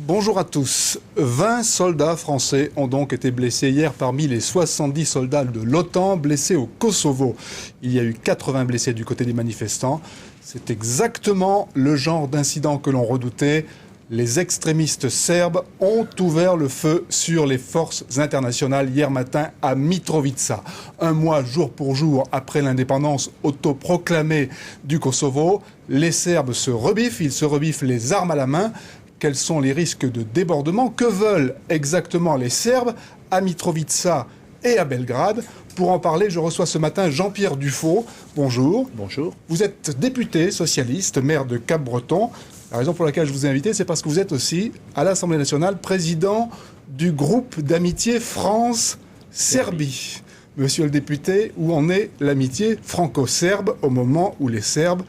Bonjour à tous. 20 soldats français ont donc été blessés hier parmi les 70 soldats de l'OTAN blessés au Kosovo. Il y a eu 80 blessés du côté des manifestants. C'est exactement le genre d'incident que l'on redoutait. Les extrémistes serbes ont ouvert le feu sur les forces internationales hier matin à Mitrovica. Un mois jour pour jour après l'indépendance autoproclamée du Kosovo, les Serbes se rebiffent, ils se rebiffent les armes à la main. Quels sont les risques de débordement? Que veulent exactement les Serbes à Mitrovica et à Belgrade? Pour en parler, je reçois ce matin Jean-Pierre Dufaux. Bonjour. Bonjour. Vous êtes député socialiste, maire de Cap-Breton. La raison pour laquelle je vous ai invité, c'est parce que vous êtes aussi, à l'Assemblée nationale, président du groupe d'amitié France-Serbie. Monsieur le député, où en est l'amitié franco-serbe au moment où les Serbes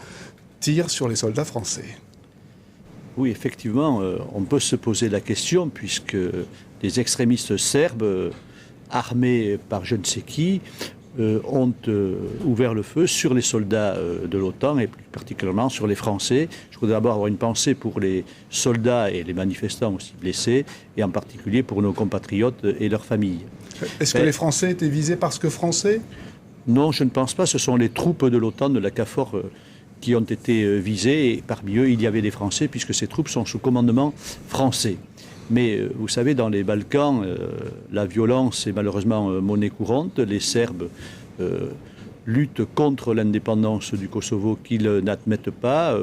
tirent sur les soldats français? Oui, effectivement, on peut se poser la question, puisque des extrémistes serbes, armés par je ne sais qui, ont ouvert le feu sur les soldats de l'OTAN et plus particulièrement sur les Français. Je voudrais d'abord avoir une pensée pour les soldats et les manifestants aussi blessés, et en particulier pour nos compatriotes et leurs familles. Est-ce que les Français étaient visés parce que Français? Non, je ne pense pas. Ce sont les troupes de l'OTAN, de la KFOR, qui ont été visés, et parmi eux, il y avait des Français, puisque ces troupes sont sous commandement français. Mais vous savez, dans les Balkans, la violence est malheureusement monnaie courante. Les Serbes luttent contre l'indépendance du Kosovo qu'ils n'admettent pas.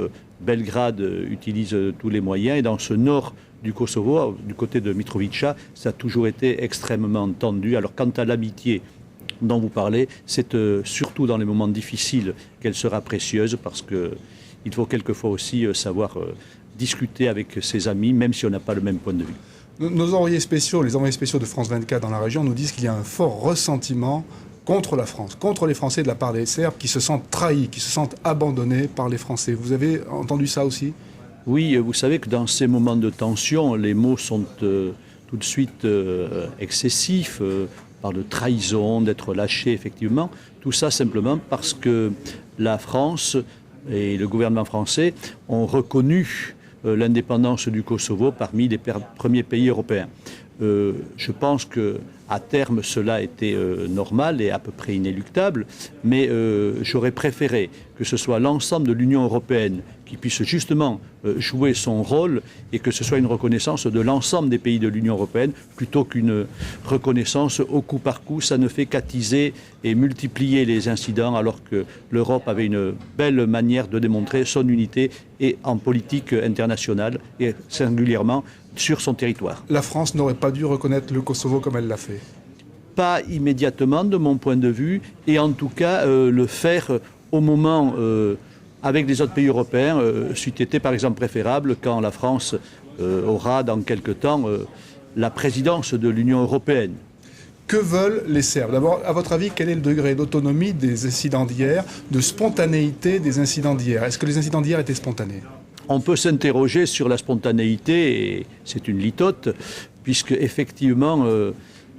Belgrade utilise tous les moyens, et dans ce nord du Kosovo, du côté de Mitrovica, ça a toujours été extrêmement tendu. Alors quant à l'amitié dont vous parlez, c'est surtout dans les moments difficiles qu'elle sera précieuse, parce qu'il faut quelquefois aussi savoir discuter avec ses amis, même si on n'a pas le même point de vue. Nos envoyés spéciaux, les envoyés spéciaux de France 24 dans la région nous disent qu'il y a un fort ressentiment contre la France, contre les Français de la part des Serbes qui se sentent trahis, qui se sentent abandonnés par les Français. Vous avez entendu ça aussi? Oui, vous savez que dans ces moments de tension, les mots sont tout de suite excessifs. On parle de trahison, d'être lâché, effectivement. Tout ça simplement parce que la France et le gouvernement français ont reconnu l'indépendance du Kosovo parmi les premiers pays européens. Je pense qu'à terme, cela était normal et à peu près inéluctable, mais j'aurais préféré que ce soit l'ensemble de l'Union européenne qui puisse justement jouer son rôle, et que ce soit une reconnaissance de l'ensemble des pays de l'Union européenne, plutôt qu'une reconnaissance au coup par coup. Ça ne fait qu'attiser et multiplier les incidents, alors que l'Europe avait une belle manière de démontrer son unité, et en politique internationale, et singulièrement sur son territoire. La France n'aurait pas dû reconnaître le Kosovo comme elle l'a fait? Pas immédiatement, de mon point de vue, et en tout cas le faire au moment, avec les autres pays européens, c'eût été par exemple préférable quand la France aura dans quelque temps la présidence de l'Union européenne. Que veulent les Serbes? D'abord, à votre avis, quel est le degré d'autonomie des incidents d'hier, de spontanéité des incidents d'hier? Est-ce que les incidents d'hier étaient spontanés? On peut s'interroger sur la spontanéité, et c'est une litote, puisque effectivement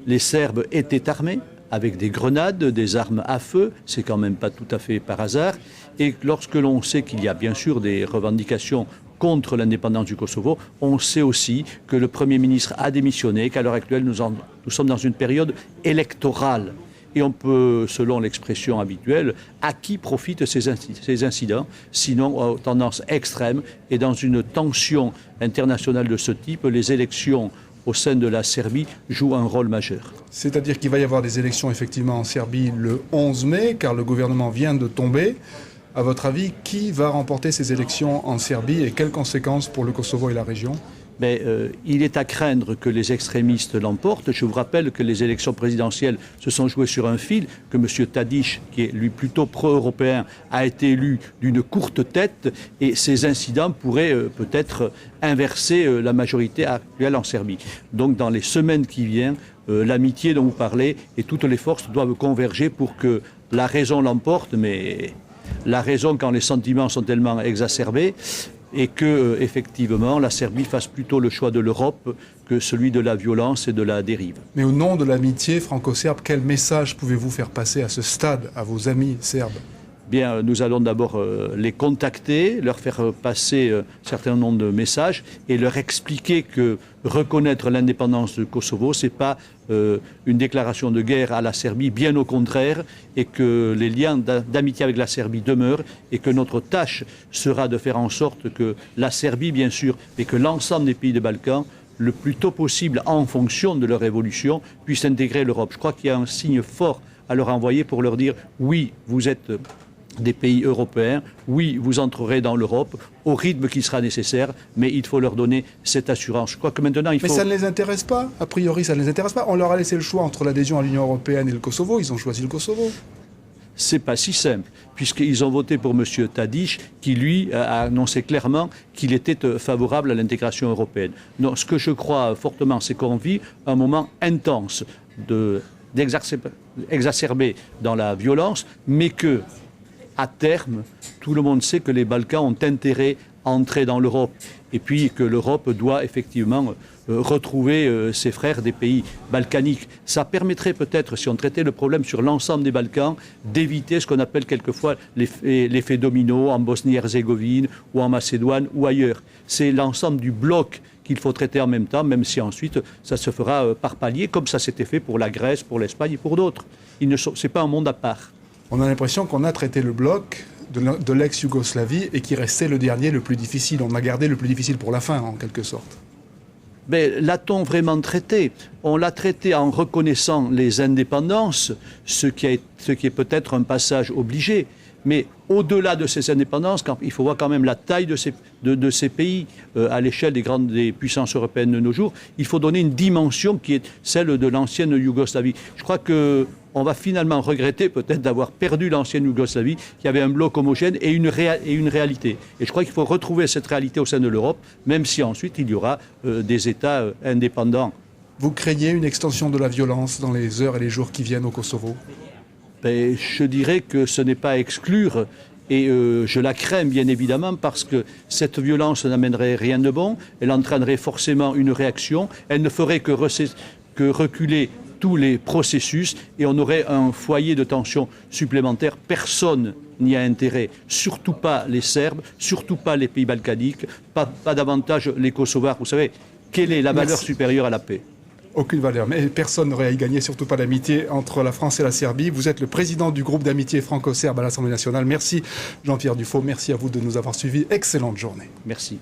les Serbes étaient armés avec des grenades, des armes à feu. C'est quand même pas tout à fait par hasard. Et lorsque l'on sait qu'il y a bien sûr des revendications contre l'indépendance du Kosovo, on sait aussi que le Premier ministre a démissionné, qu'à l'heure actuelle nous sommes dans une période électorale. Et on peut, selon l'expression habituelle, à qui profitent ces incidents, sinon aux tendances extrêmes. Et dans une tension internationale de ce type, les élections au sein de la Serbie jouent un rôle majeur. C'est-à-dire qu'il va y avoir des élections effectivement en Serbie le 11 mai, car le gouvernement vient de tomber. À votre avis, qui va remporter ces élections en Serbie, et quelles conséquences pour le Kosovo et la région? Il est à craindre que les extrémistes l'emportent. Je vous rappelle que les élections présidentielles se sont jouées sur un fil, que M. Tadic, qui est lui plutôt pro-européen, a été élu d'une courte tête, et ces incidents pourraient peut-être inverser la majorité actuelle en Serbie. Donc dans les semaines qui viennent, l'amitié dont vous parlez et toutes les forces doivent converger pour que la raison l'emporte, mais la raison quand les sentiments sont tellement exacerbés, et que, effectivement, la Serbie fasse plutôt le choix de l'Europe que celui de la violence et de la dérive. Mais au nom de l'amitié franco-serbe, quel message pouvez-vous faire passer à ce stade à vos amis serbes? Bien, nous allons d'abord les contacter, leur faire passer un certain nombre de messages et leur expliquer que reconnaître l'indépendance du Kosovo, ce n'est pas une déclaration de guerre à la Serbie, bien au contraire, et que les liens d'amitié avec la Serbie demeurent et que notre tâche sera de faire en sorte que la Serbie, bien sûr, et que l'ensemble des pays des Balkans, le plus tôt possible, en fonction de leur évolution, puissent intégrer l'Europe. Je crois qu'il y a un signe fort à leur envoyer pour leur dire « oui, vous êtes des pays européens, oui, vous entrerez dans l'Europe au rythme qui sera nécessaire, mais il faut leur donner cette assurance. Je crois que maintenant, il faut... Mais ça ne les intéresse pas, a priori, ça ne les intéresse pas. On leur a laissé le choix entre l'adhésion à l'Union européenne et le Kosovo, ils ont choisi le Kosovo. C'est pas si simple, puisqu'ils ont voté pour M. Tadic, qui, lui, a annoncé clairement qu'il était favorable à l'intégration européenne. Non, ce que je crois fortement, c'est qu'on vit un moment intense d'exacerber dans la violence, mais que, à terme, tout le monde sait que les Balkans ont intérêt à entrer dans l'Europe et puis que l'Europe doit effectivement retrouver ses frères des pays balkaniques. Ça permettrait peut-être, si on traitait le problème sur l'ensemble des Balkans, d'éviter ce qu'on appelle quelquefois l'effet domino en Bosnie-Herzégovine ou en Macédoine ou ailleurs. C'est l'ensemble du bloc qu'il faut traiter en même temps, même si ensuite ça se fera par palier, comme ça s'était fait pour la Grèce, pour l'Espagne et pour d'autres. Ce n'est pas un monde à part. On a l'impression qu'on a traité le bloc de l'ex-Yougoslavie et qui restait le dernier, le plus difficile. On a gardé le plus difficile pour la fin, en quelque sorte. Mais l'a-t-on vraiment traité? On l'a traité en reconnaissant les indépendances, ce qui est peut-être un passage obligé. Mais au-delà de ces indépendances, il faut voir quand même la taille de ces pays à l'échelle des puissances européennes de nos jours, il faut donner une dimension qui est celle de l'ancienne Yougoslavie. Je crois qu'on va finalement regretter peut-être d'avoir perdu l'ancienne Yougoslavie, qui avait un bloc homogène et une réalité. Et je crois qu'il faut retrouver cette réalité au sein de l'Europe, même si ensuite il y aura des États indépendants. Vous craignez une extension de la violence dans les heures et les jours qui viennent au Kosovo ? Je dirais que ce n'est pas à exclure et je la crains bien évidemment parce que cette violence n'amènerait rien de bon, elle entraînerait forcément une réaction, elle ne ferait que reculer tous les processus et on aurait un foyer de tension supplémentaire. Personne n'y a intérêt, surtout pas les Serbes, surtout pas les pays balkaniques, pas davantage les Kosovars. Vous savez, quelle est la valeur supérieure à la paix ? Aucune valeur, mais personne n'aurait à y gagner, surtout pas l'amitié entre la France et la Serbie. Vous êtes le président du groupe d'amitié franco-serbe à l'Assemblée nationale. Merci Jean-Pierre Dufaux, merci à vous de nous avoir suivis. Excellente journée. Merci.